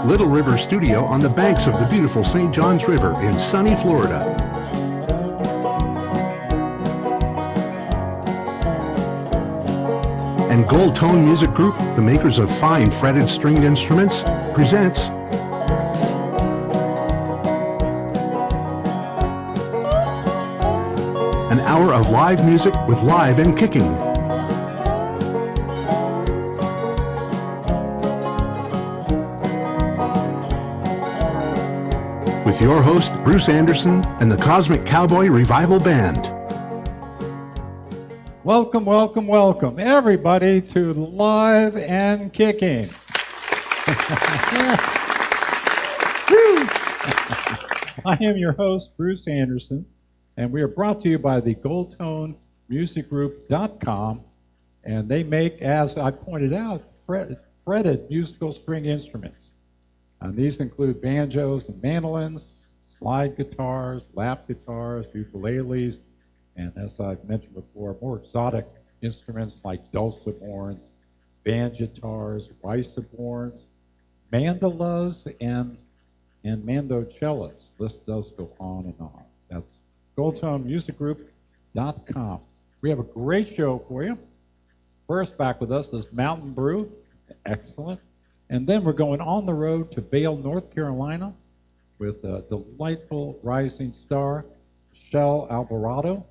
Little River Studio on the banks of the beautiful St. Johns River in sunny Florida. And Gold Tone Music Group, the makers of fine fretted stringed instruments, presents an hour of live music with Live and Kicking. With your host, Bruce Andersen and the Cosmic Cowboy Revival Band. Welcome, welcome, welcome, everybody, to Live and Kicking. I am your host, Bruce Andersen, and we are brought to you by the GoldToneMusicGroup.com, and they make, as I pointed out, fretted musical string instruments. And these include banjos and mandolins, slide guitars, lap guitars, ukuleles, and as I've mentioned before, more exotic instruments like dulcimorns, banjitars, riceborns, mandolas, and mandocellas. List does go on and on. That's GoldToneMusicGroup.com. We have a great show for you. First, back with us is Mountain Brew. Excellent. And then we're going on the road to Vail, North Carolina with a delightful rising star, Jennifer Alvarado.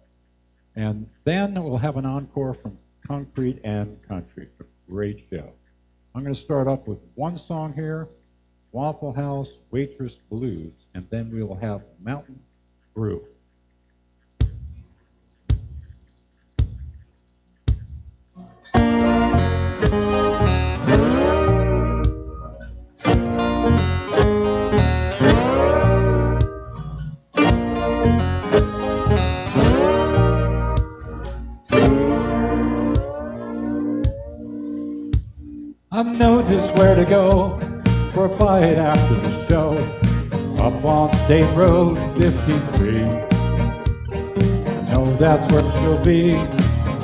And then we'll have an encore from Concrete and Country. A great show. I'm going to start off with one song here, Waffle House Waitress Blues, and then we will have Mountain Brew. I know just where to go for a bite after the show. Up on State Road 53. I know that's where you'll be,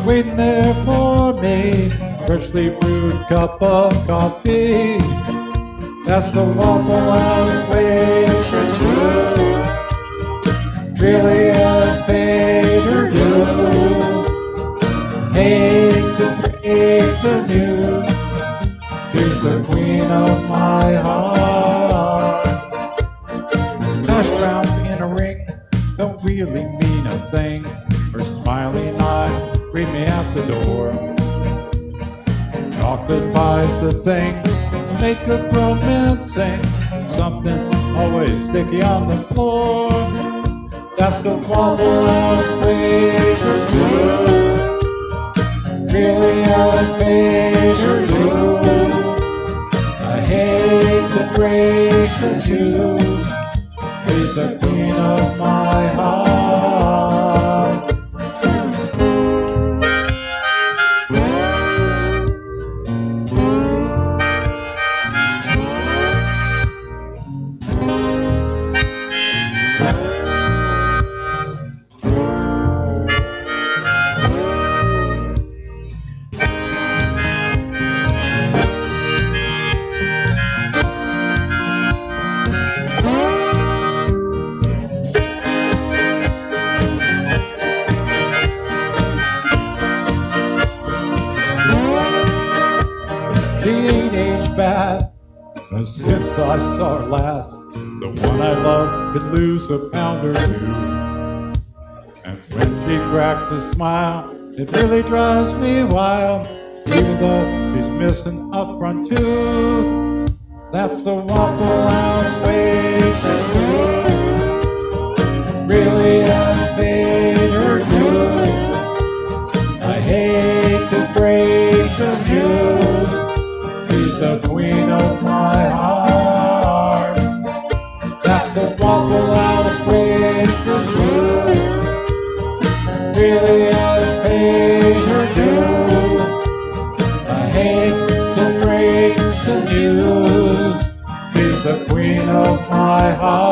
waiting there for me. Freshly brewed cup of coffee. That's the Waffle House Waitress Brew. Really has paid her due. Hate to break the news. She's the queen of my heart. Hash browns in a ring don't really mean a thing. Her smiling eyes greet me at the door. Chocolate pie's the thing, make a romance sing. Something always sticky on the floor. That's the Waffle House Waitress Brew. Really has paid her due. I hate to break the news. She's the queen of my heart. Since I saw her last, the one I loved could lose a pound or two. And when she cracks a smile, it really drives me wild. Even though she's missing a front tooth, that's the Waffle House Waitress Brew. Really has paid her due. I hate to break the news. She's the queen of my heart. That's the Waffle House Waitress Brew. Really has paid her due. I hate to break the news. She's the queen of my heart.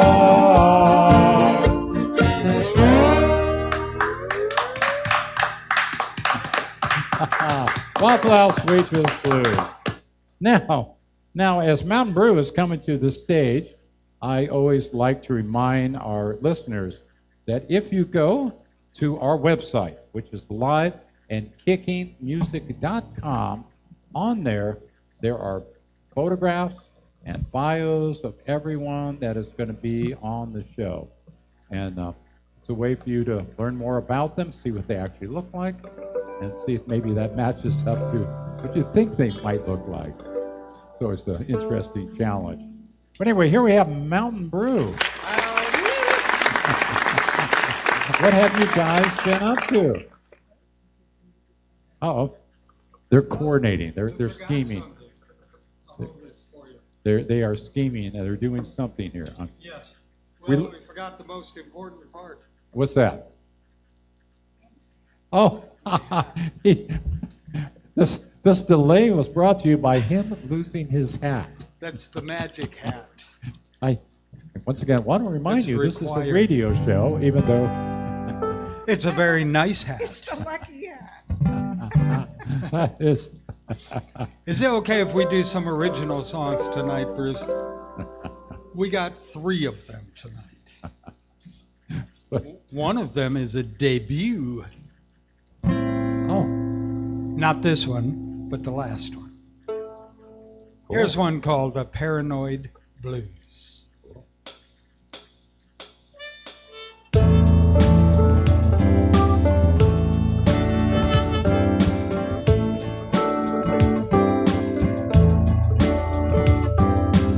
Waffle House Waitress Blues. Now, Now, as Mountain Brew is coming to the stage, I always like to remind our listeners that if you go to our website, which is liveandkickingmusic.com, on there are photographs and bios of everyone that is going to be on the show. And it's a way for you to learn more about them, see what they actually look like, and see if maybe that matches up to what you think they might look like. So it's an interesting challenge. But anyway, here we have Mountain Brew. What have you guys been up to? Uh-oh. They're coordinating. They're scheming. They are scheming, and they're doing something here. Yes. Well, we forgot the most important part. What's that? Oh, this delay was brought to you by him losing his hat. That's the magic hat. Once again, want to remind you, this is a required. radio show, even though It's a very nice hat. It's the lucky hat. that is. Is it okay if we do some original songs tonight, Bruce? We got 3 of them tonight. One of them is a debut. Oh, Not this one, but the last one. Here's one called A Paranoid Blues.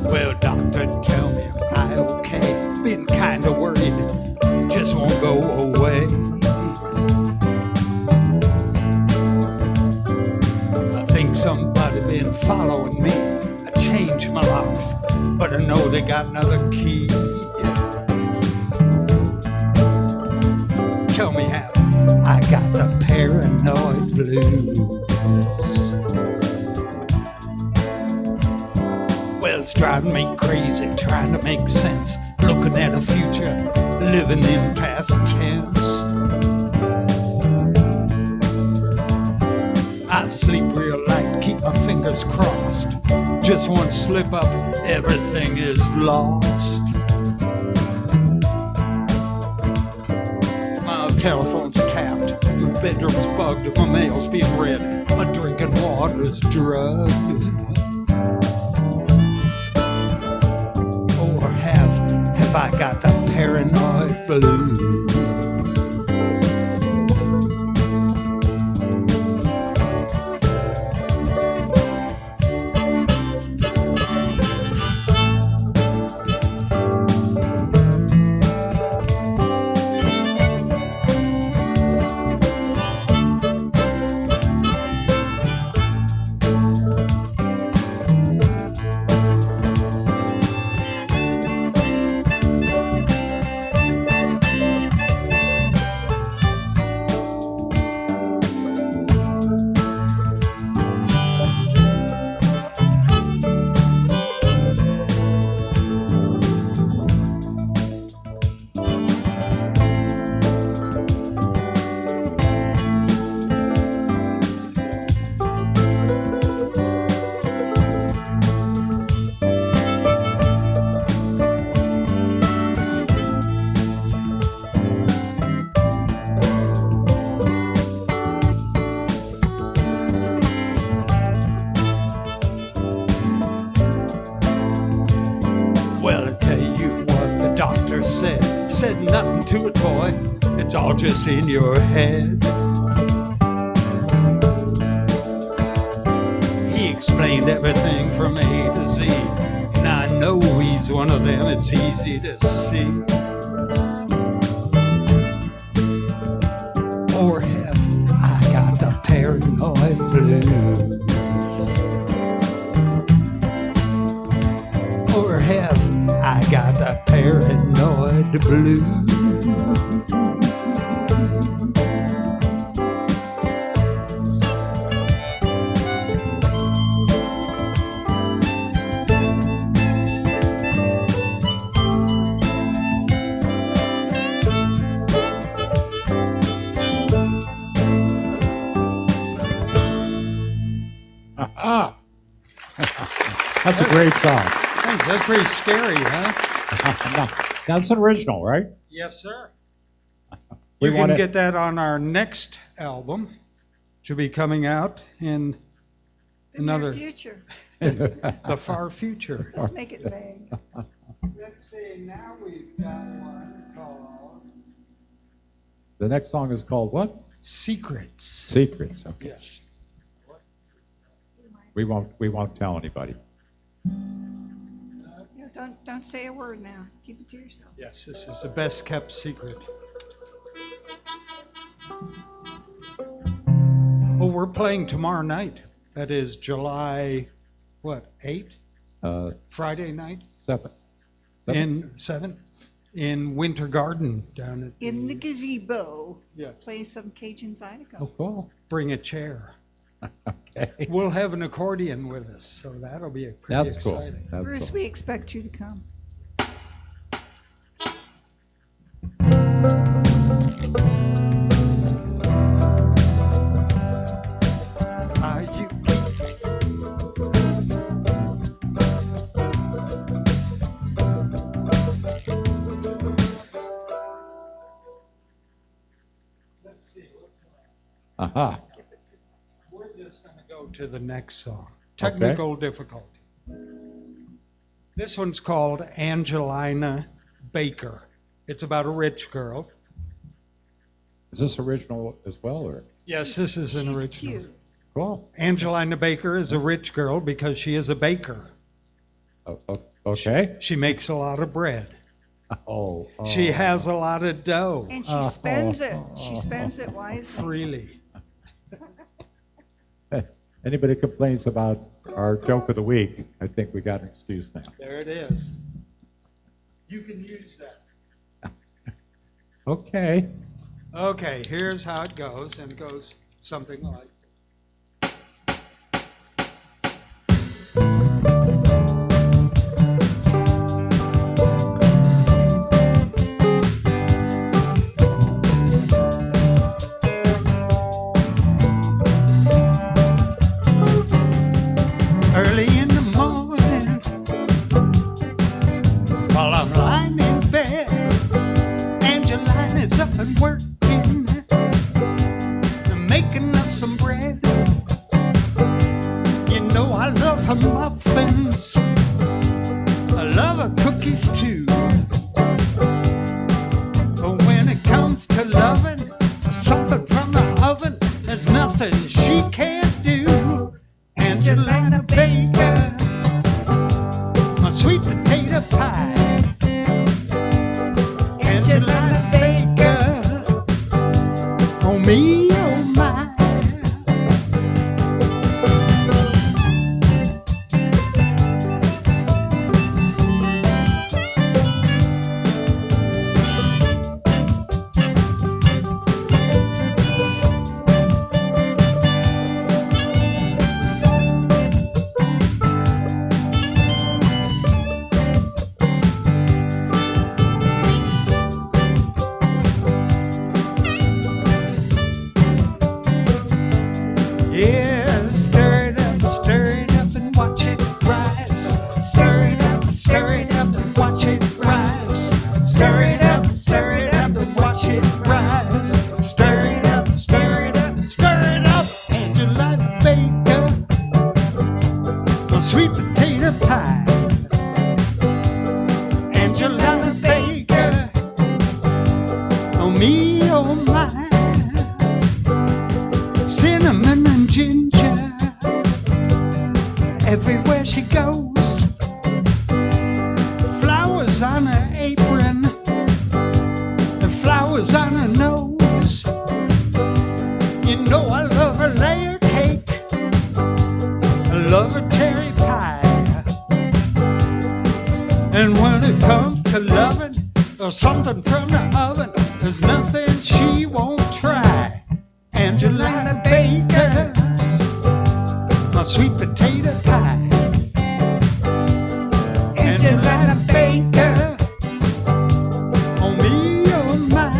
Well, doctor, tell me, am I okay? Been kinda worried, just won't go away. I think somebody been following me. I changed my locks, but I know they got another key. Tell me how I got the paranoid blues. Well, it's driving me crazy, trying to make sense. Looking at a future, living in past tense. I sleep real light, keep my fingers crossed. Just one slip up, everything is lost. My telephone's tapped, my bedroom's bugged, my mail's being read, my drinking water's drugged. Or have I got the paranoid blues? Said nothing to it, boy. It's all just in your head. He explained everything from A to Z, and I know he's one of them. It's easy to see. Or have I got the paranoid blues? Or have I got the paranoid blues? That's a great song. Thanks. That's pretty scary, huh? That's an original, right? Yes, sir. We You want can it- get that on our next album. Should be coming out in The another, near future. the far future. Let's make it vague. Let's see, now we've got one called The next song is called what? Secrets. Secrets. Okay. Yes. We won't tell anybody. Don't say a word now. Keep it to yourself. Yes, this is the best kept secret. Oh, we're playing tomorrow night. That is July, what, 8? Friday night? 7. In 7? In Winter Garden down at. In the gazebo, Yeah. play some Cajun Zydeco. Oh, cool. Bring a chair. Okay. We'll have an accordion with us, so that'll be pretty That's cool. exciting. That's Bruce, cool. we expect you to come. Are you? Let's see. Aha. We're just going to go to the next song. Technical difficulty. This one's called Angelina Baker. It's about a rich girl. Is this original as well, or? Yes, this is an She's original. cute. Cool. Angelina Baker is a rich girl because she is a baker. Okay. She makes a lot of bread. Oh. She has a lot of dough And she spends it. She spends it wisely. freely. Anybody complains about our joke of the week, I think we got an excuse now. There it is. You can use that. Okay. Okay, here's how it goes, and it goes something like. Early in the morning, while I'm lying in bed, Angelina's up and working, making us some bread. You know I love her muffins, I love her cookies too. But when it comes to loving something from the oven, there's nothing she can't do. Angelina Baker, my sweet potato pie. Angelina Baker, oh me, oh my. Yeah, stir it up and watch it rise. Stir it up and watch it rise. Stir it up and watch it rise. Stir it up, stir it up. Angelina Baker, a sweet potato pie. Angelina Baker, oh me, oh my. Cinnamon and ginger, everywhere she goes. Flowers on her apron, and flowers on her nose. You know I love her layer cake, I love her cherry pie. And when it comes to loving or something from the oven, there's nothing she won't try. Angelina Baker, my sweet potato pie. Angelina Baker, oh me, oh my.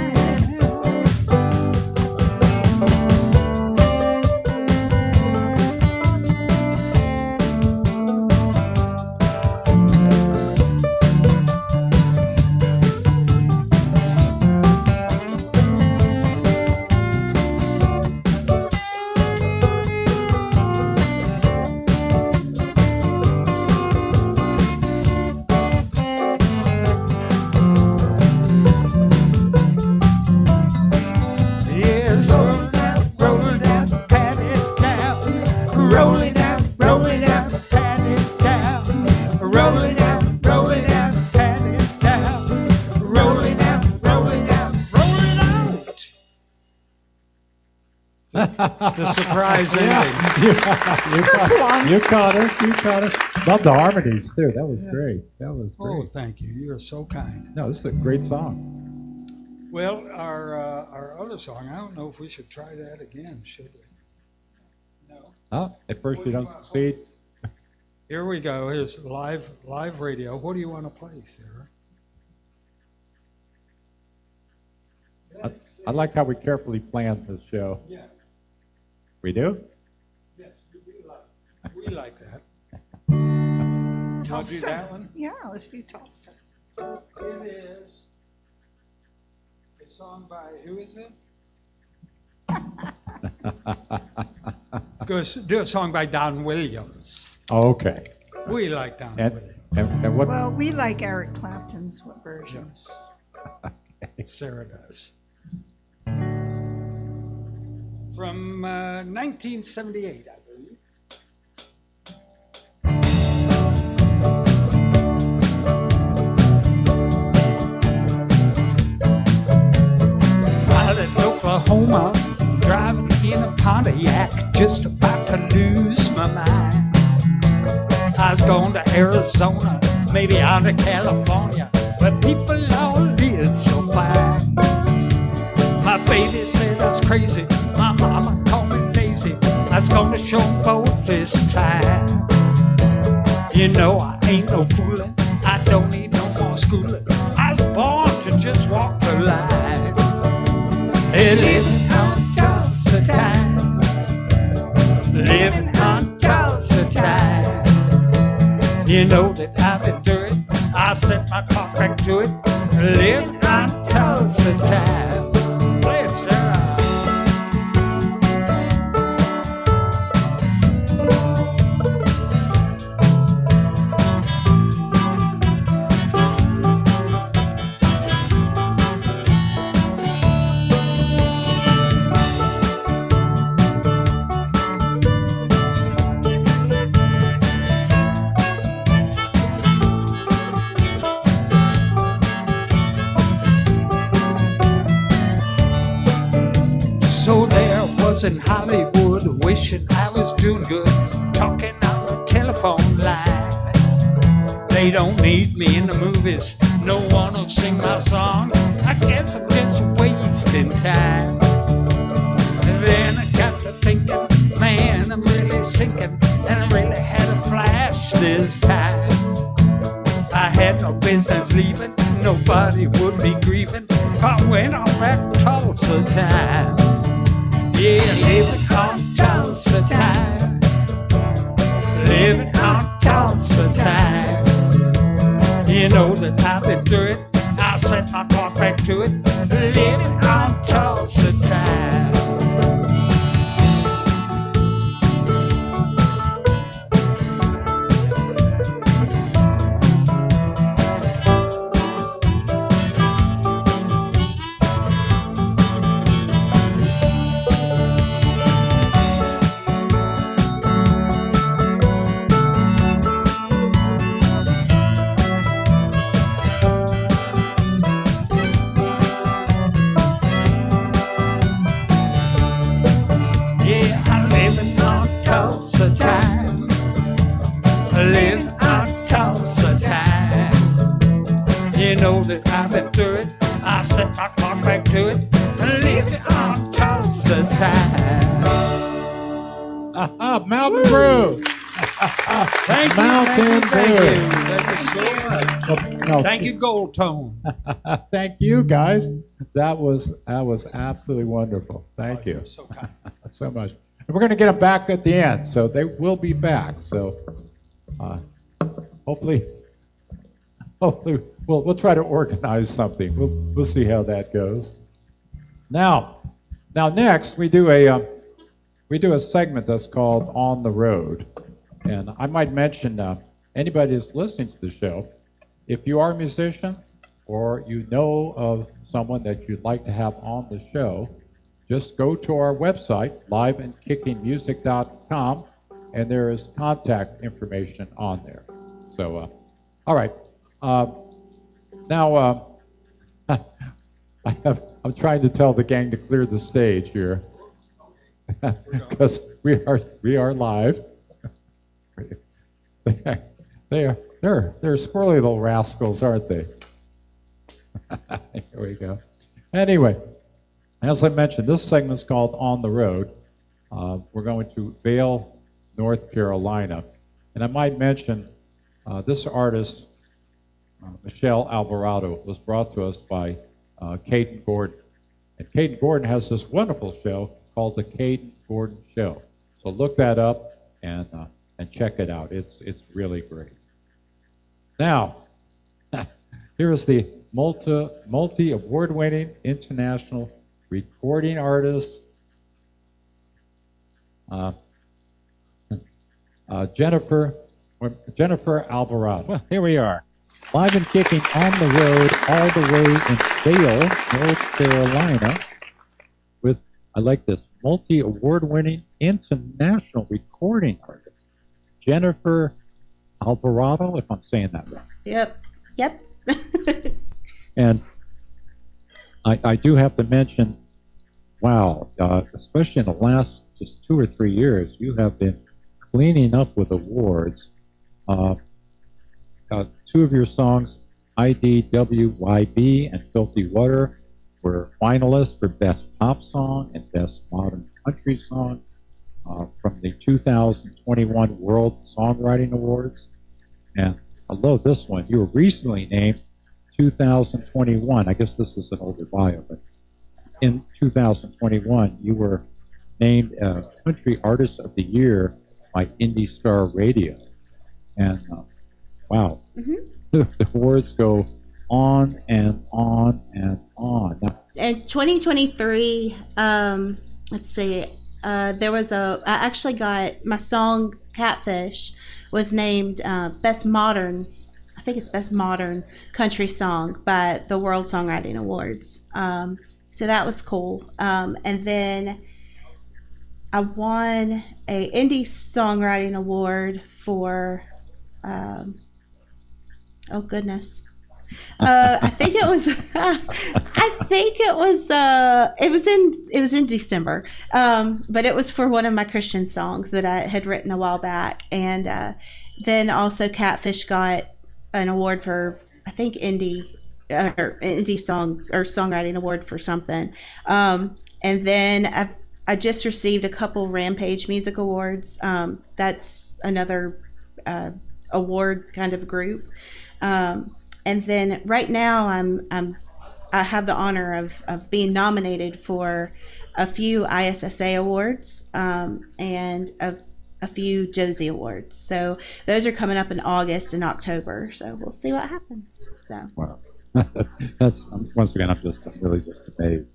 roll it out, pat it down. Roll it out, pat it down. Roll it out, roll it out, roll it out. The surprise ending. You caught us. Love the harmonies too. That was great. Oh, thank you. You're so kind. No, this is a great song. Well, our other song, I don't know if we should try that again, should we? No. Oh, at first you don't succeed. Here we go. Here's live radio. What do you want to play, Sarah? I like how we carefully planned this show. Yes. We do? Yes, we like that. Want to do Tulsa. that one? Yeah, let's do Tulsa. It is a song by, who is it? Go do a song by Don Williams. Okay. We like Don And Williams. and what? Well, we like Eric Clapton's version. Sarah does. From 1978, I believe. Out in Oklahoma, driving in a Pontiac, just about to lose my mind. I was going to Arizona, maybe out to California, where people all live so fine. My baby said I was crazy, my mama called me lazy. I was gonna show 'em both this time. You know I ain't no foolin', I don't need no more schooling. I was born to just walk the line. Hey, living on Tulsa time, living on Tulsa time. You know that I've endured, I set my clock back to it. Living on Tulsa time. Play it, Sarah. So there was in Hollywood, wishing I was doing good, talking on the telephone line. They don't need me in the movies, no one will sing my songs. I guess I'm just wasting time. And then I got to thinking, man, I'm really sinking, and I really had a flash this time. I had no business leaving, nobody would be grieving if I went on that Tulsa time. Yeah, living on Tulsa time. Living on Tulsa time. You know that I've been through it. I set my clock back to it. Living on Tulsa time. Know that I've been through it. I set my clock back to it and leave it on Tulsa time. Mountain Brew. Thank you, Mountain thank you, Brew. thank you so much. No, Thank you, Gold Tone. Thank you, guys. That was absolutely wonderful. Thank you You're so kind. so much. And we're going to get them back at the end, so they will be back. So hopefully we'll try to organize something. We'll see how that goes. Now next we do a segment that's called On the Road, and I might mention anybody that's listening to the show, if you are a musician or you know of someone that you'd like to have on the show, just go to our website, liveandkickingmusic.com, and there is contact information on there. So, all right. Now, I'm trying to tell the gang to clear the stage here because we are live. They're squirrely little rascals, aren't they? Here we go. Anyway, as I mentioned, this segment's called On the Road. We're going to Vail, North Carolina. And I might mention this artist, Michelle Alvarado, was brought to us by Caden Gordon. And Caden Gordon has this wonderful show called The Caden Gordon Show. So look that up and check it out. It's really great. Now, here is the multi-award-winning international recording artist, Jennifer Alvarado. Well, here we are. Live and kicking on the road all the way in Vail, North Carolina, with, I like this, multi-award-winning international recording artist, Jennifer Alvarado, if I'm saying that right. Yep. And I do have to mention, wow, especially in the last just 2 or 3 years, you have been cleaning up with awards. 2 of your songs, IDWYB and Filthy Water, were finalists for Best Pop Song and Best Modern Country Song from the 2021 World Songwriting Awards. And I love this one. You were recently named 2021. I guess this is an older bio, but in 2021, you were named Country Artist of the Year by Indie Star Radio. And wow, the awards go on and on and on. Now, In 2023, let's see, there was I actually got my song Catfish was named Best Modern, I think it's Best Modern Country Song by the World Songwriting Awards. So that was cool. And then I won a Indie Songwriting Award for, oh goodness. I think it was. It was in December, but it was for one of my Christian songs that I had written a while back, and then also Catfish got an award for, I think, indie song or songwriting award for something, and then I just received a couple Rampage Music Awards. That's another award kind of group. And then right now I have the honor of being nominated for a few ISSA awards and a few Josie Awards. So those are coming up in August and October. So we'll see what happens. So wow, that's once again I'm really just amazed.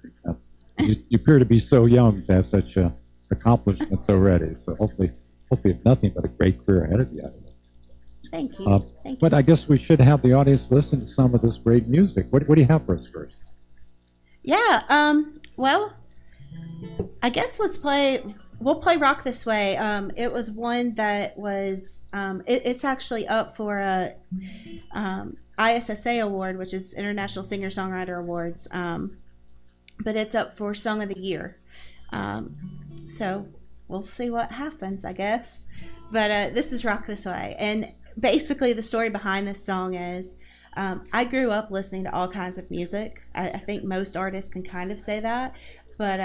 You appear to be so young to have such accomplishments already. So hopefully it's nothing but a great career ahead of you. thank you. Thank you. But I guess we should have the audience listen to some of this great music. What do you have for us first? Yeah, well, I guess we'll play Rock This Way. It was one that was, it's actually up for a ISSA award, which is International Singer-Songwriter Awards, but it's up for Song of the Year. So we'll see what happens, I guess. But this is Rock This Way. And basically the story behind this song is, I grew up listening to all kinds of music. I think most artists can kind of say that, but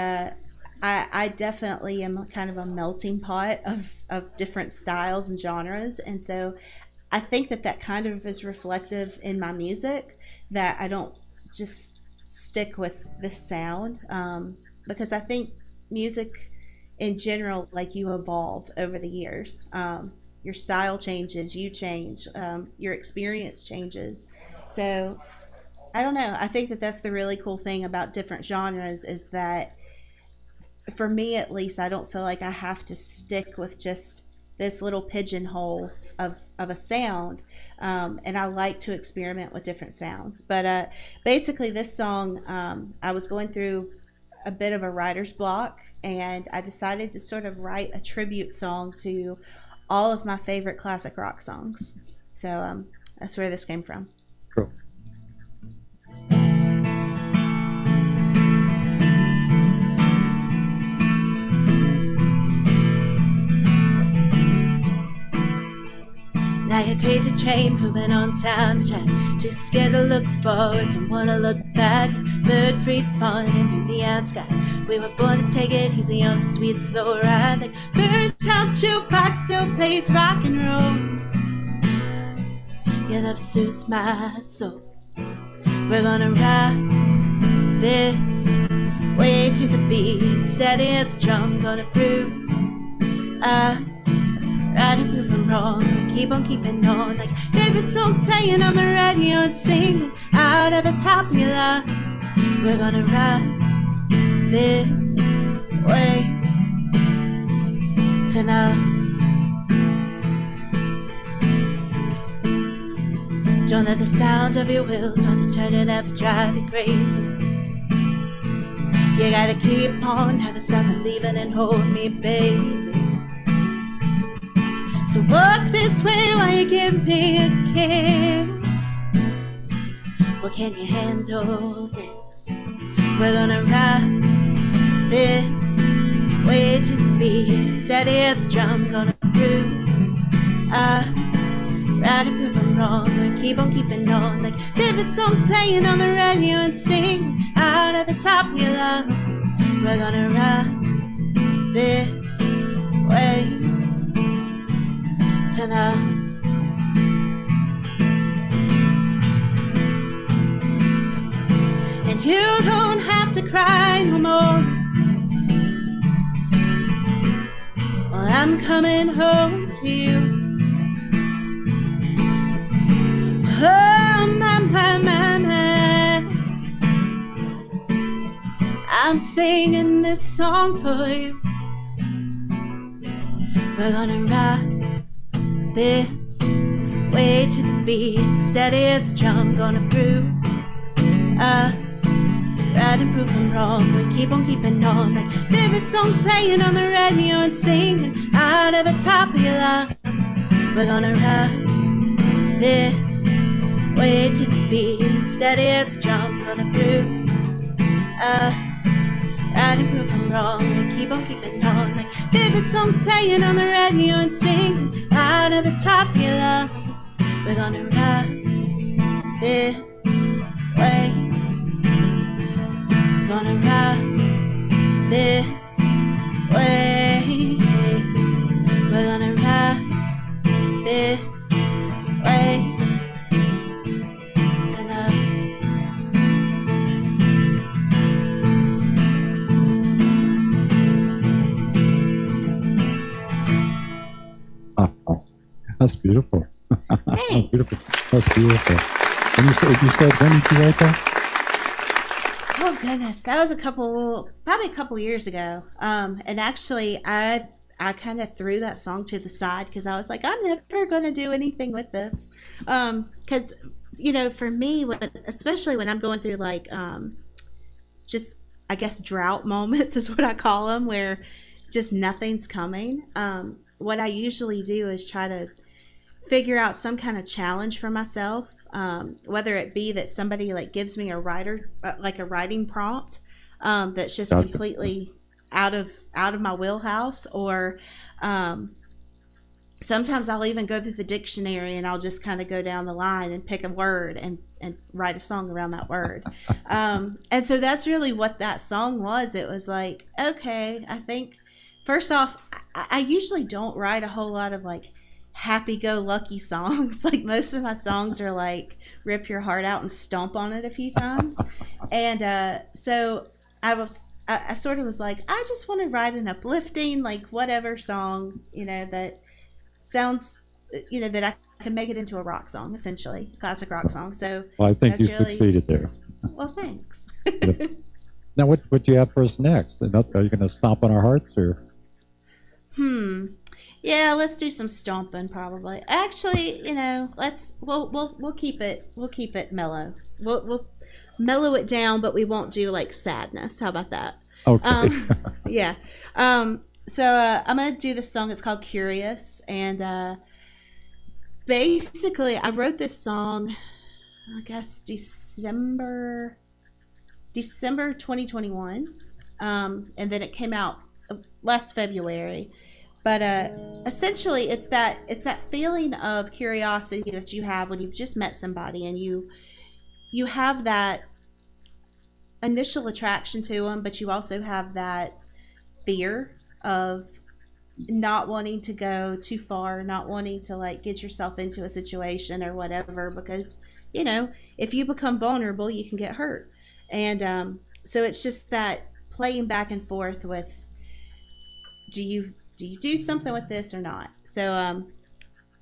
I definitely am kind of a melting pot of different styles and genres, and so I think that kind of is reflective in my music, that I don't just stick with this sound, because I think music in general, like, you evolve over the years. Your style changes, you change, your experience changes. So I don't know. I think that that's the really cool thing about different genres, is that for me at least, I don't feel like I have to stick with just this little pigeonhole of a sound. And I like to experiment with different sounds. But basically this song, I was going through a bit of a writer's block, and I decided to sort of write a tribute song to all of my favorite classic rock songs. So that's where this came from. Cool. Like a crazy train moving on town to town, too scared to look forward, don't wanna look back. Bird free fun in the neon sky. We were born to take it easy on a sweet slow ride. Like bird town jukebox still plays rock and roll. Your love soothes my soul. We're gonna rock this way to the beat, steady as a drum. Gonna prove us right and prove them wrong. Keep on keeping on like favorite song playing on the radio and singing out of the top of your lungs. We're gonna rock this way tonight. Don't let the sound of your wheels while they turn and ever drive you crazy. You gotta keep on, never stop believing and hold me, baby. So walk this way while you give me a kiss. Well, can you handle this? We're gonna rock this way to the beat, steady as a drum. Gonna prove us right and prove them wrong. And keep on keeping on like favorite song playing on the radio and sing out of the top of your lungs. We're gonna rock this way tonight. And you don't have to cry no more. Well, I'm coming home to you. Oh, my, I'm singing this song for you. We're gonna rock this way to the beat, steady as a drum. Gonna prove us right and prove them wrong. We keep on keeping on like favorite song playing on the radio and singing out of the top of your lungs. We're gonna rock this way to the beat, steady as a drum. Gonna prove us right and prove them wrong. We keep on keeping on like favorite song playing on the radio and singing out of the top of your lungs. We're gonna rock this way. Gonna rock this way. We're gonna rock this way tonight. Oh, that's beautiful. Thanks. Beautiful. That's beautiful. And you said when did you write that? Oh goodness, that was probably a couple years ago. And actually, I kind of threw that song to the side because I was like, I'm never going to do anything with this. Because for me, especially when I'm going through like just I guess drought moments is what I call them, where just nothing's coming. What I usually do is try to figure out some kind of challenge for myself, whether it be that somebody like gives me a writing prompt that's just Gotcha. Completely out of my wheelhouse, or sometimes I'll even go through the dictionary and I'll just kind of go down the line and pick a word and write a song around that word. And so that's really what that song was. It was like, okay, I think first off, I usually don't write a whole lot of like happy-go-lucky songs. Like most of my songs are like rip your heart out and stomp on it a few times. And so I sort of was like, I just want to write an uplifting, like whatever song, that sounds, that I can make it into a rock song, essentially, classic rock song. So Well, I think you that's really- succeeded there. Well, thanks. Now, what do you have for us next? Are you going to stomp on our hearts, or? Yeah, let's do some stomping probably. Actually, we'll keep it mellow. We'll mellow it down, but we won't do like sadness. How about that? Okay. Yeah. I'm gonna do this song. It's called Curious, and basically I wrote this song, I guess December 2021, and then it came out last February. But essentially, it's that feeling of curiosity that you have when you've just met somebody, and you have that initial attraction to them, but you also have that fear of not wanting to go too far, not wanting to like get yourself into a situation or whatever, because if you become vulnerable, you can get hurt. And so it's just that playing back and forth with, do you do something with this or not? So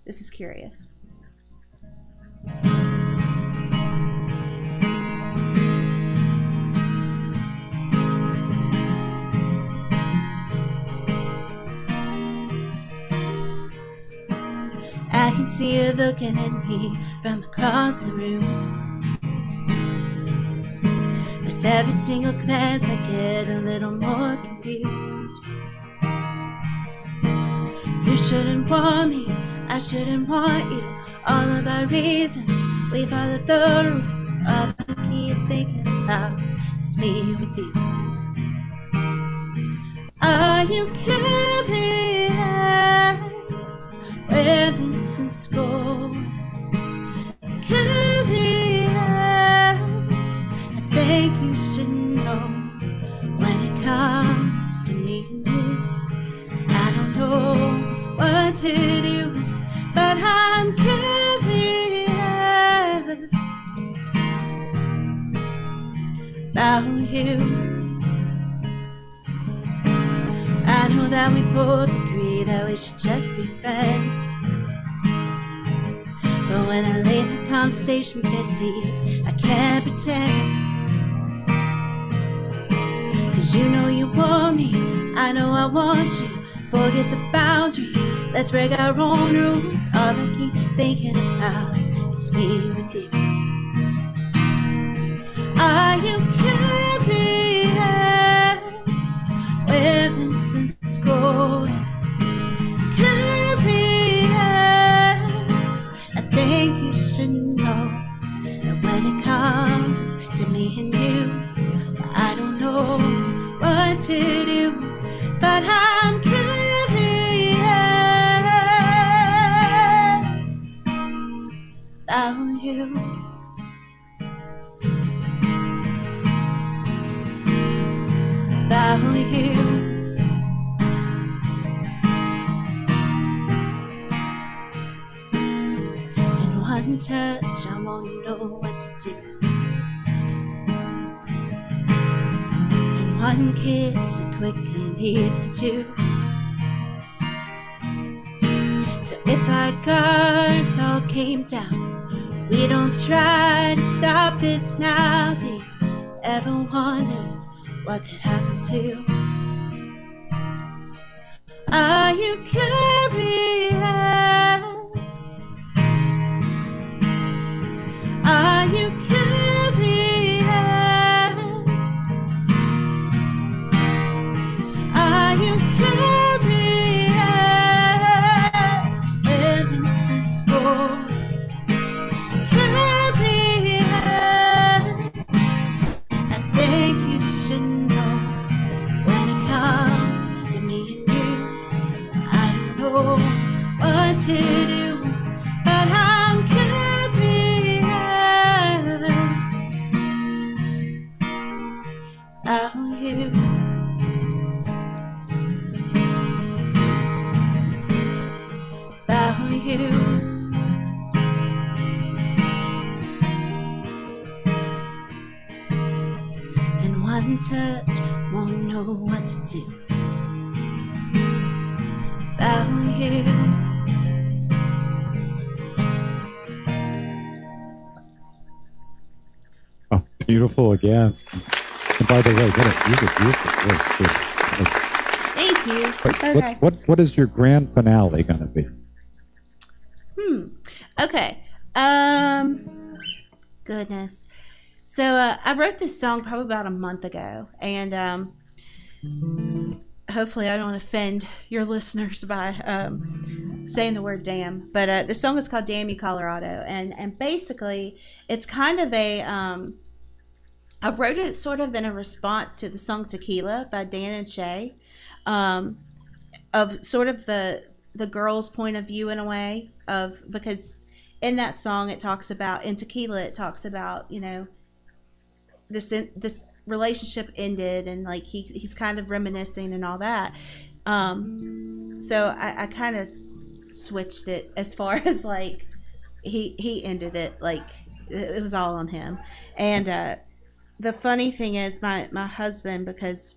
this is Curious. I can see you looking at me from across the room. With every single glance I get a little more confused. You shouldn't want me, I shouldn't want you. All of our reasons, we follow the rules. All I keep thinking about is me with you. Are you curious? Whether since school, curious. I think you should know when it comes to me. I don't know what to do, but I'm curious about you. I know that we both agree that we should just be friends, but when our late night conversations get deep, I can't pretend. Cause you know you want me, I know I want you. Forget the boundaries, let's break our own rules. All I keep thinking about is me with you. Are you curious? Whether since school, curious. I think you should know that when it comes to me and you, I don't know what to do, but I'm curious about you. About you. In one touch, I won't know what to do. In one kiss, it quickly leads to two. So if our guards all came down, we don't try to stop this now. Do you ever wonder what could happen to you? Are you curious? Are you curious? Are you curious? Living since school. What to do, but I'm curious about you. About you. In one touch, won't know what to do. About you. Oh, beautiful again. And by the way, what a beautiful voice. Thank you. Okay. What is your grand finale going to be? Okay. Goodness. So I wrote this song probably about a month ago, and hopefully I don't offend your listeners by saying the word damn, but the song is called Damn You Colorado, and basically it's kind of a I wrote it sort of in a response to the song Tequila by Dan and Shay, of sort of the girl's point of view in a way, of because in that song it talks about, in Tequila it talks about, you know, this relationship ended, and like he's kind of reminiscing and all that. So I kind of switched it as far as like he ended it, like it was all on him. And the funny thing is my husband, because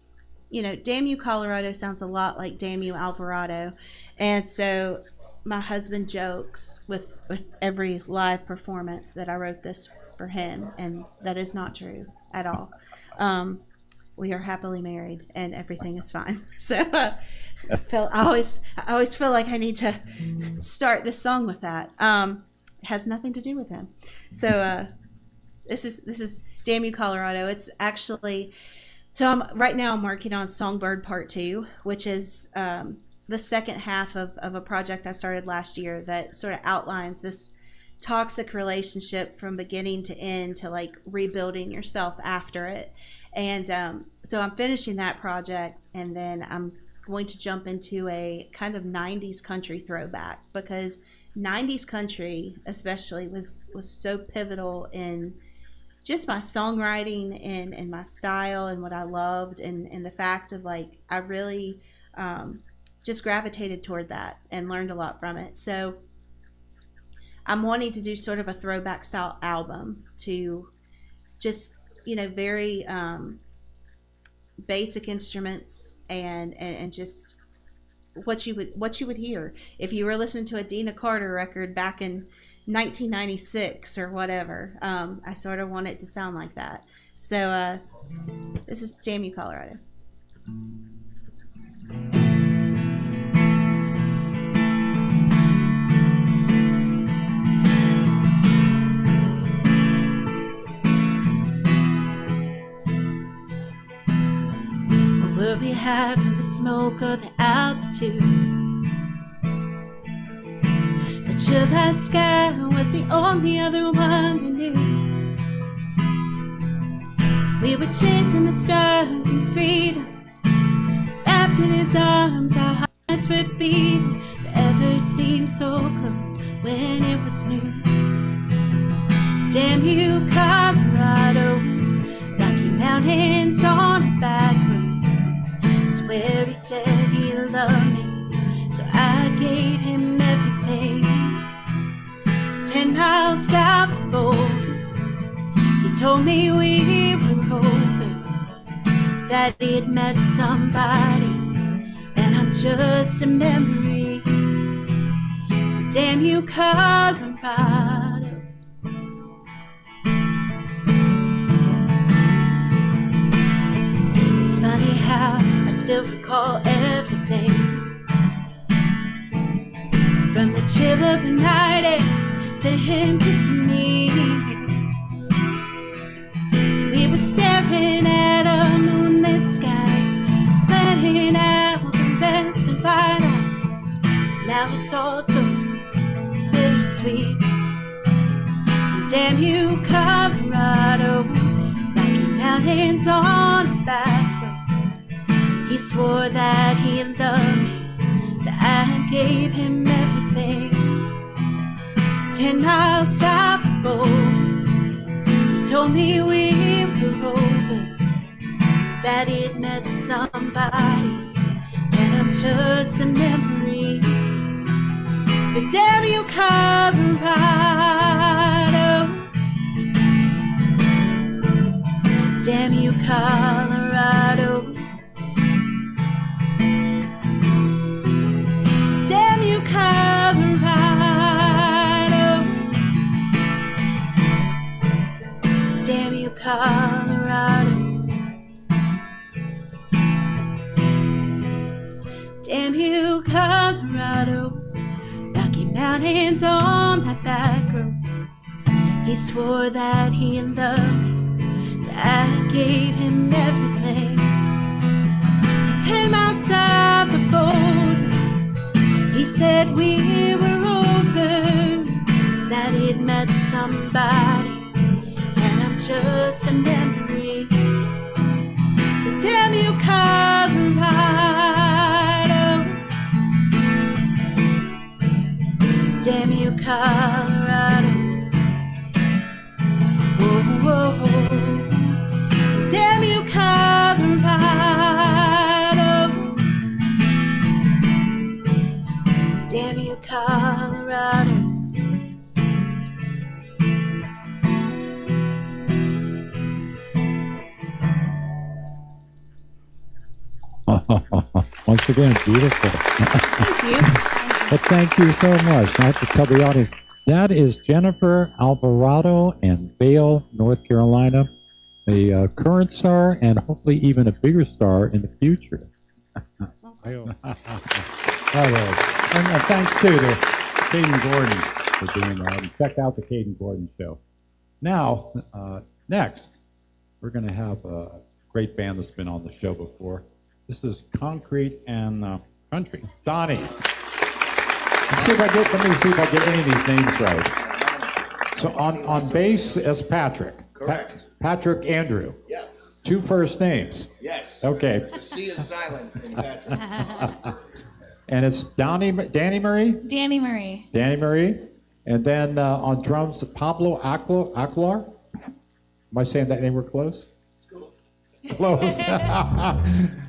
you know, Damn You Colorado sounds a lot like Damn You Alvarado, and so my husband jokes with every live performance that I wrote this for him, and that is not true at all. We are happily married and everything is fine. So I always feel like I need to start this song with that. It has nothing to do with him. So this is Damn You Colorado. It's actually, so right now I'm working on Songbird Part 2, which is the second half of a project I started last year that sort of outlines this toxic relationship from beginning to end, to like rebuilding yourself after it. And so I'm finishing that project, and then I'm going to jump into a kind of 90s country throwback, because 90s country especially was so pivotal in just my songwriting and my style and what I loved, and the fact of like I really just gravitated toward that and learned a lot from it. So I'm wanting to do sort of a throwback style album to just, you know, very basic instruments and just what you would hear if you were listening to a Dina Carter record back in 1996 or whatever. I sort of want it to sound like that. So this is Damn You Colorado. We'll be having the smoke or the altitude. The chill that sky was the only other one we knew. We were chasing the stars in freedom, wrapped in his arms, our hearts were beating. Never seemed so close when it was new. Damn you, Colorado, Rocky Mountains on a back road. Where he said he loved me, so I gave him everything. 10 miles south of Boulder, he told me we were over, that he'd met somebody, and I'm just a memory. So damn you, Colorado. It's funny how I still recall everything, from the chill of the night air to him kissing me. We were staring at a moonlit sky, planning out the best of our lives. Now it's all so bittersweet. Damn you, Colorado, Rocky Mountains on a back. He swore that he loved me, so I gave him everything. 10 miles south of Boulder, he told me we were over, that he'd met somebody, and I'm just a memory. So damn you, Colorado. Damn you, Colorado. Damn you, Colorado. Damn you, Colorado. Damn you, Colorado. Rocky Mountains on that back road. He swore that he loved me, so I gave him everything. 10 miles south said we were over, that he'd met somebody, and I'm just a memory. So damn you, Colorado. Damn you, Colorado. Whoa, whoa, whoa. Damn you, Colorado. Damn you, Colorado. Once again, beautiful. Thank you. Well, thank you so much. I have to tell the audience, that is Jennifer Alvarado in Vail, North Carolina, a current star and hopefully even a bigger star in the future. And thanks too to Caden Gordon for doing that. And check out the Caden Gordon show. Now, next, we're going to have a great band that's been on the show before. This is Concrete and Country. Donnie. Let me see if I get any of these names right. So on bass is Patrick. Correct. Patrick Andrew. Yes. 2 first names. Yes. Okay. The C is silent in Patrick. And it's Danny Marie? Danny Marie. Danny Marie. And then on drums, Pablo Aguilar. Am I saying that name we're close? Close.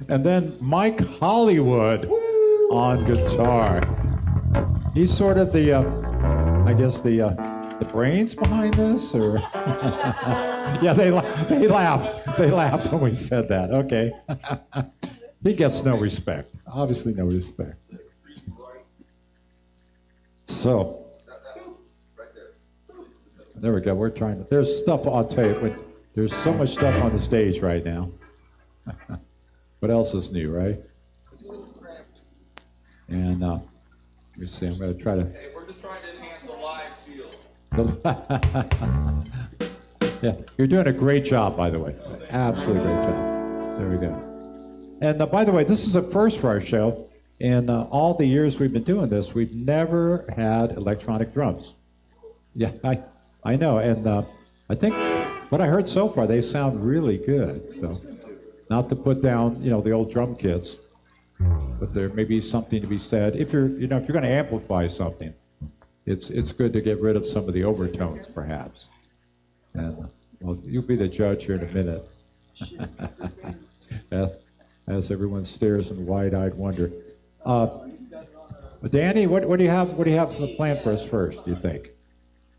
And then Mike Hollywood on guitar. He's sort of the, I guess the brains behind this, or yeah, they laughed. They laughed when we said that. Okay. He gets no respect. Obviously, no respect. So there we go. We're trying to. There's stuff. I'll tell you. There's so much stuff on the stage right now. What else is new, right? And let me see. I'm going to try to. Hey, we're just trying to enhance the live feel. Yeah, you're doing a great job, by the way. Absolutely great job. There we go. And by the way, this is a first for our show. In all the years we've been doing this, we've never had electronic drums. Yeah, I know. And I think what I heard so far, they sound really good. So, not to put down, the old drum kits, but there may be something to be said. If you're going to amplify something, it's good to get rid of some of the overtones, perhaps. And well, you'll be the judge here in a minute. As everyone stares in wide-eyed wonder. Danny, what do you have? What do you have planned for us first? Do you think?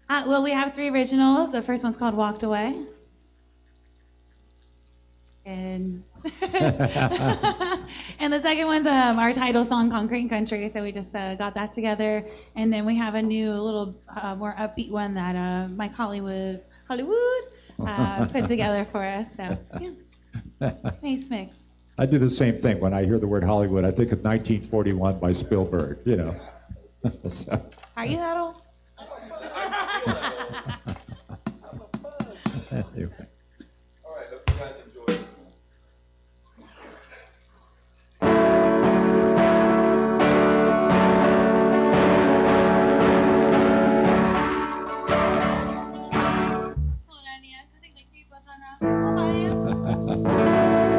Well, we have 3 originals. The first one's called Walked Away. And and the second one's our title song, Concrete and Country. So we just got that together. And then we have a new little more upbeat one that Mike Hollywood put together for us. So yeah, nice mix. I do the same thing. When I hear the word Hollywood, I think of 1941 by Spielberg, So. Are you that old? Anyway. All right, hope you guys enjoy it.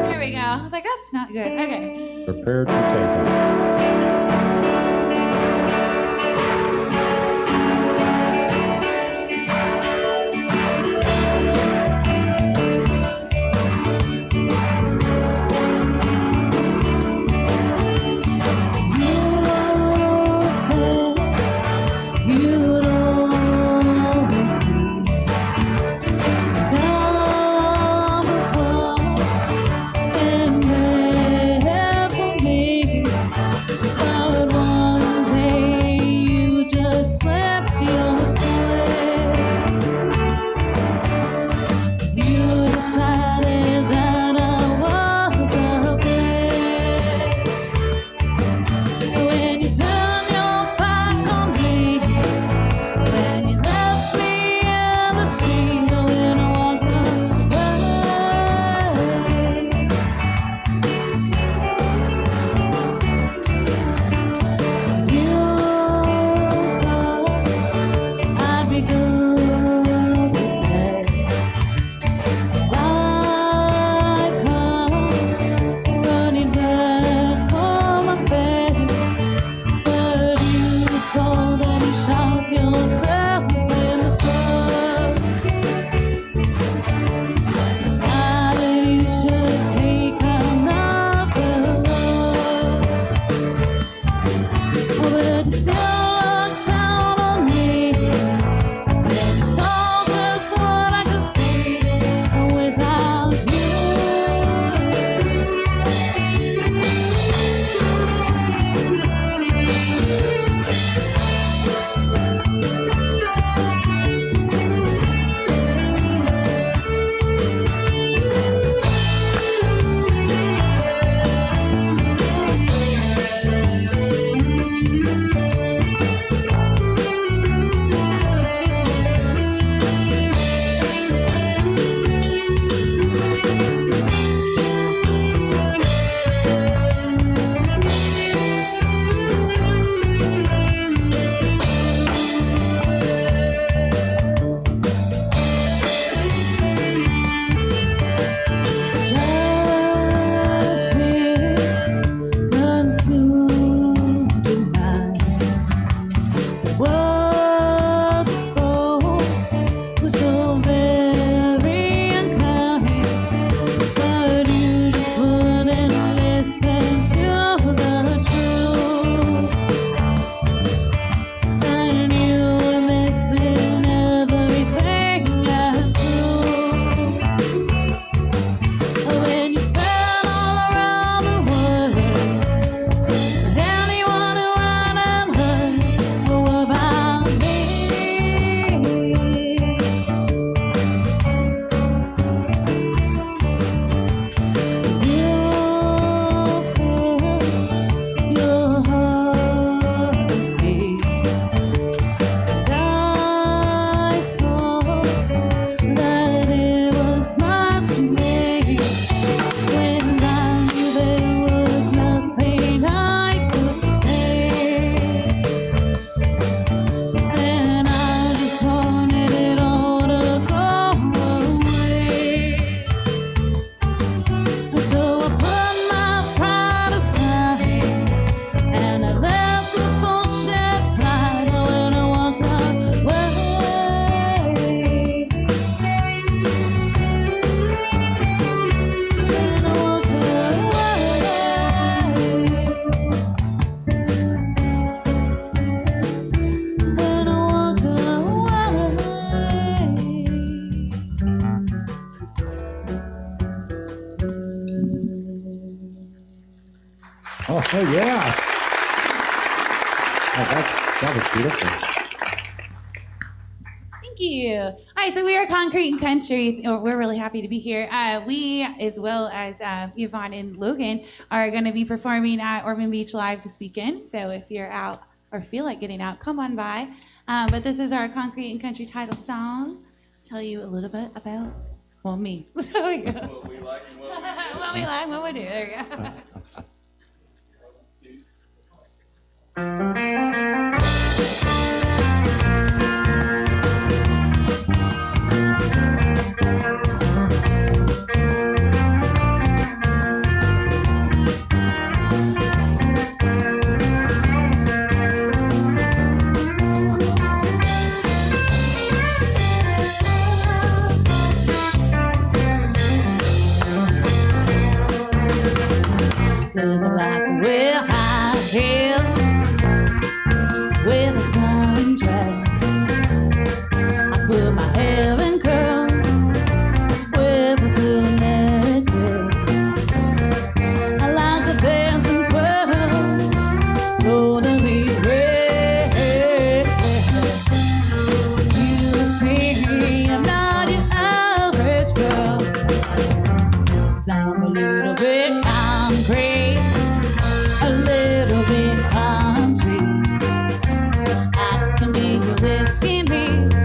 There we go. I was like, that's not good. Okay. Prepared for takeoff. Oh, yeah. Oh, that was beautiful. Thank you. All right, so we are Concrete and Country. We're really happy to be here. We, as well as Yvonne and Logan, are going to be performing at Ormond Beach Live this weekend. So if you're out or feel like getting out, come on by. But this is our Concrete and Country title song. Tell you a little bit about, well, me. There we go. What we like and what we do. What we like, what we do. There you go. Cause I like to wear high heels with a sundress. I put my hair in curls with a blue necklace. I like to dance and twirl, totally red. You see, I'm not your average girl, 'cause I'm a little bit concrete, a little bit country. I can be your whiskey needs,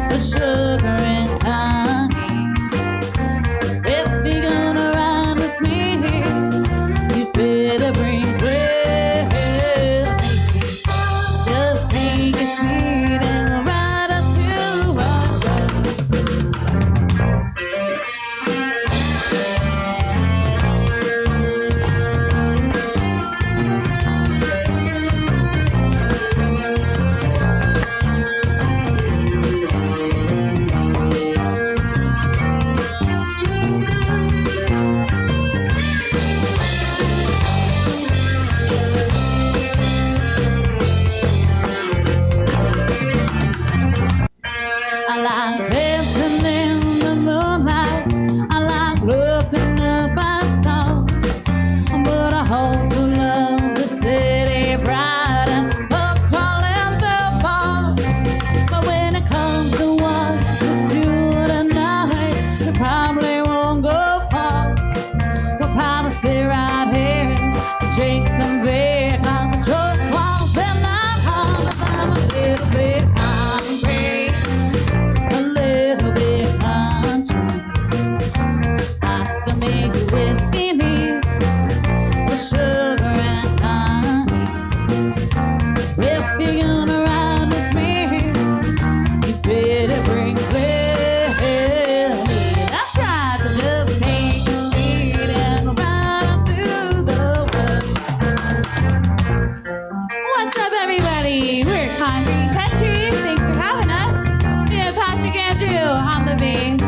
the sugar and honey. So if you're gonna ride with me, you better bring bread. Just take a seat and ride up to our road. I like dancing in the moonlight. I like looking up at stars. But I also love the city bright and pub crawling through bars. But when it comes to what to do tonight, you probably won't go far. We'll probably sit right here and drink some beer, 'cause I just won't spend that hard. 'Cause I'm a little bit hungry, a little bit country. I can make you whiskey neat with sugar and honey. So if you're gonna ride with me, you better bring plenty. That's right, so just take a seat and ride up to the road. What's up, everybody? We're Concrete Country. Thanks for having us. We have Patrick Andrew on the bass,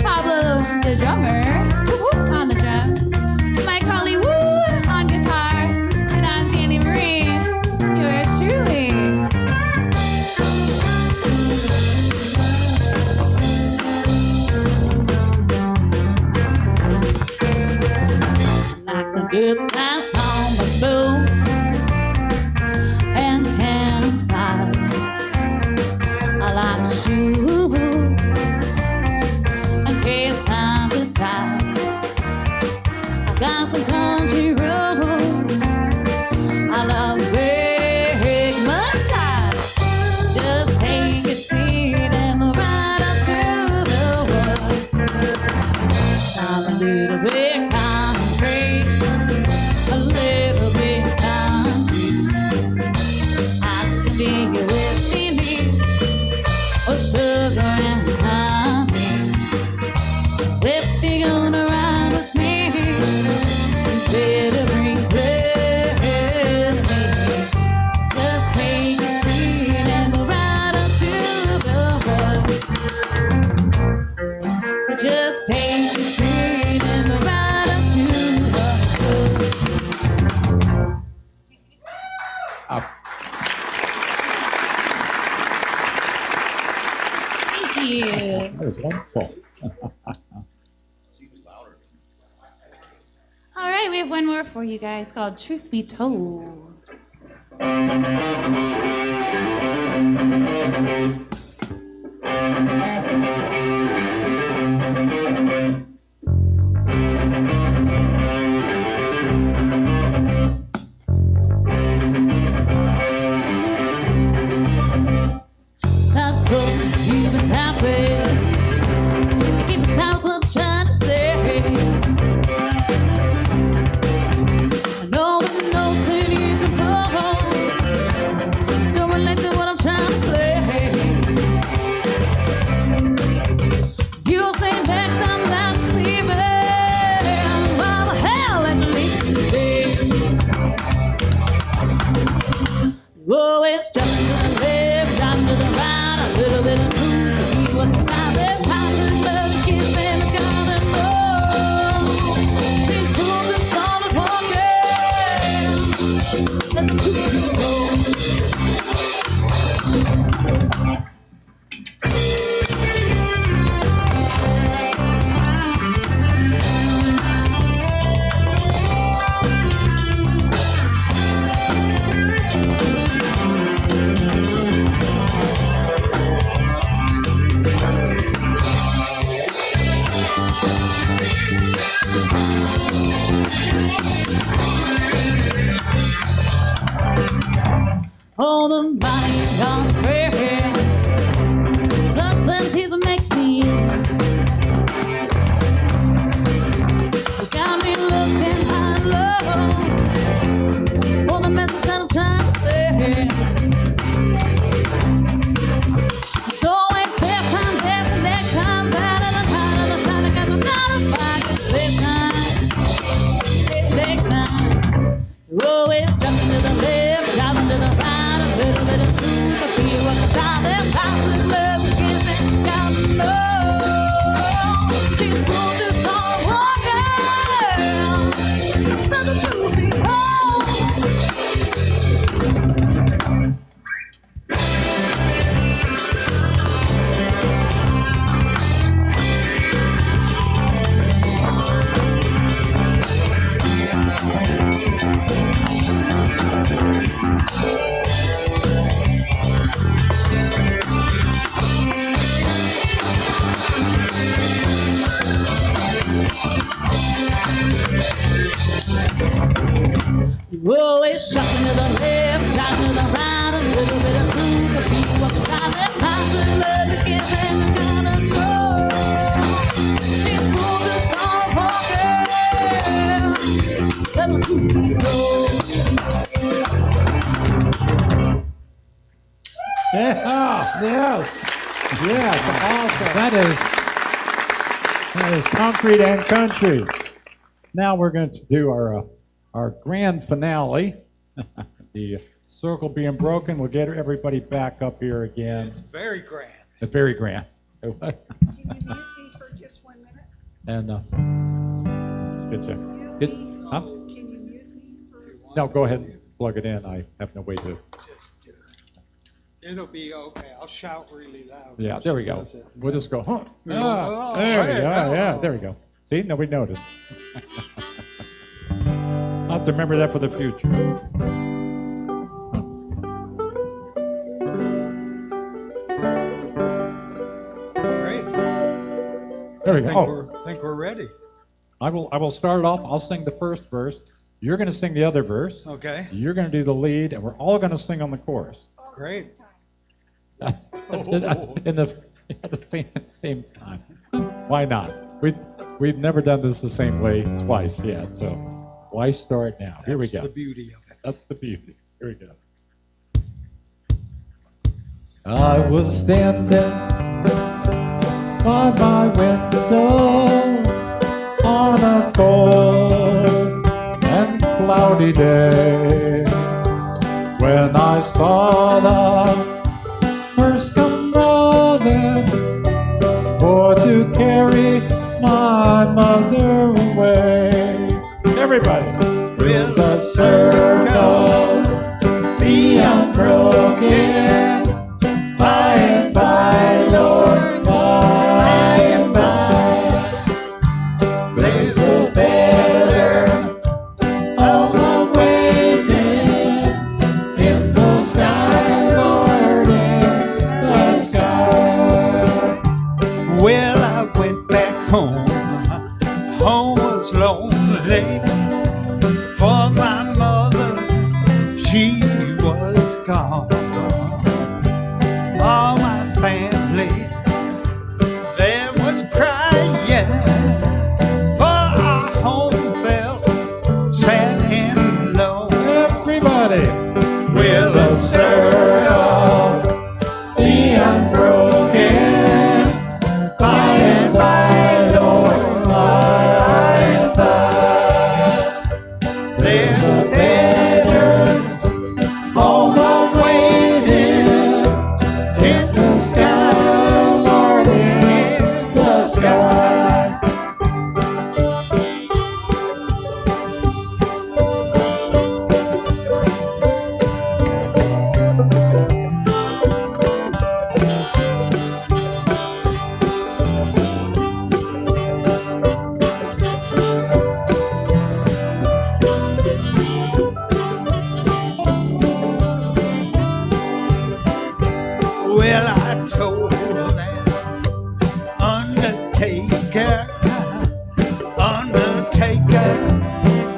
Pablo the drummer on the drums, Mike Hollywood on guitar, and I'm Danny Marie, yours truly. Like the good times on the boat and campfire. I like to shoot in case time to die. I got some country roads I love big mud ties. Just take a seat and ride up to the woods. I'm a little bit concrete, a little bit country. I can be your whiskey neat, or sugar and honey. If you're gonna ride with me, you better bring bread. Just take a seat and ride up to the road. So just take a seat and ride up to the road. Thank you. That was wonderful. All right, right, we have one more for you guys called Truth Be Told. That's what you've been tapping. Keep it down what I'm trying to say. I know the notes that you can follow don't relate to what I'm trying to play. You say next time that's leaving. Why the hell at least today? Oh, it's jumping to the left, jumping to the right, a little bit of truth to see what's inside this house is love, kiss and calling more. These fools and solid walking. Let the truth be told. All the money gone prayer, blood, sweat, and tears will make me. You got me looking high and low for the message that I'm trying to say. It's always best time, best and next time, out of the time, because I'm not a fighter. This time, next time, you're always jumping to the left, jumping to the right. Little bit of truth, I feel what I'm trying to find with love, kiss and down low. These fools is all walking. Let the truth be told. Oh, it's shocking to the left, shocking to the right, a little bit of truth, a few of the time, and times of love to give and kind of grow. These fools is all walking. Let the truth be told. Yeah, yes, yes, awesome. That is concrete and country. Now we're going to do our grand finale. The circle being broken. We'll get everybody back up here again. It's very grand. It's very grand. Can you mute me for just 1 minute? And good job. Mute Good, me? huh? Can you mute me for? No, go ahead and plug it in. I have no way to. Just do it. It'll be okay. I'll shout really loud. Yeah, there we go. We'll just go, huh? Oh, Ah, there we hey, go. oh. Yeah, there we go. See, nobody noticed. I'll have to remember that for the future. Great. There we I go. think we're ready. I will start it off. I'll sing the first verse. You're going to sing the other verse. Okay. You're going to do the lead, and we're all going to sing on the chorus. Great. In the at the same time. Why not? We've never done this the same way twice yet, so why start now? Here we That's go. the beauty of it. That's the beauty. Here we go. I was standing by my window on a cold and cloudy day when I saw the hearse come rolling for to carry my mother away. Everybody. Will the circle be unbroken by and by, Lord, by and by? There's a better was gone. All my family, they was crying, for our home felt sad and low. Everybody. Will the circle be unbroken by and by, Lord, by and by? There's a better home awaiting in the sky, Lord, in the sky. Well, I told that Undertaker,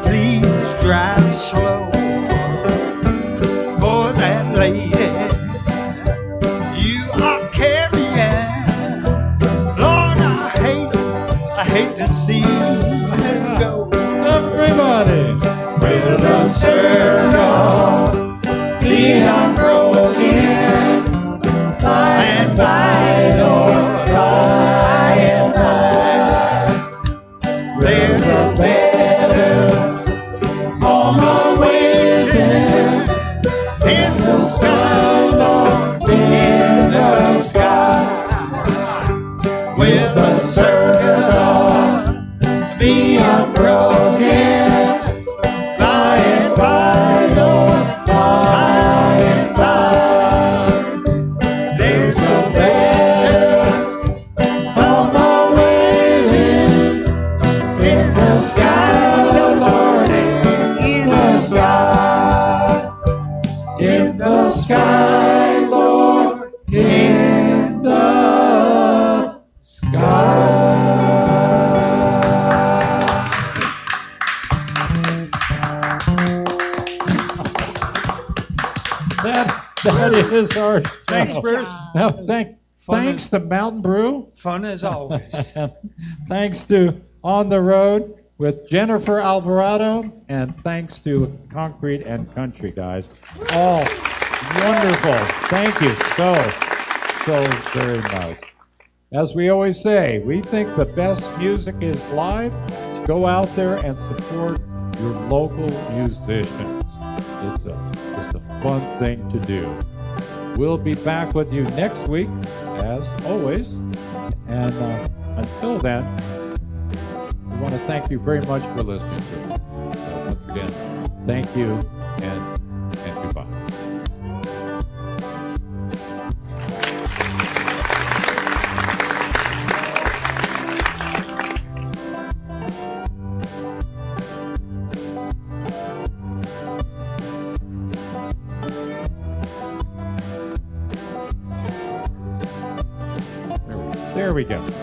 please drive slow. For that lady you are carrying, Lord, I hate to see her go. Everybody. Will the circle be unbroken by and by, Lord, by and by? There's a better home awaiting in the sky, Lord, in the sky. Will the circle be unbroken by and by, Lord, by and by? There's a better home awaiting in the sky, Lord, in the sky. In the sky, Lord, in the sky. That is our show. Thanks, Bruce. Now, thanks to Mountain Brew. Fun as always. Thanks to On the Road with Jennifer Alvarado. And thanks to Concrete and Country, guys. All wonderful. Thank you so very much. As we always say, we think the best music is live. Go out there and support your local musicians. It's just a fun thing to do. We'll be back with you next week, as always. And until then, we want to thank you very much for listening to us. So once again, thank you and goodbye. There we go.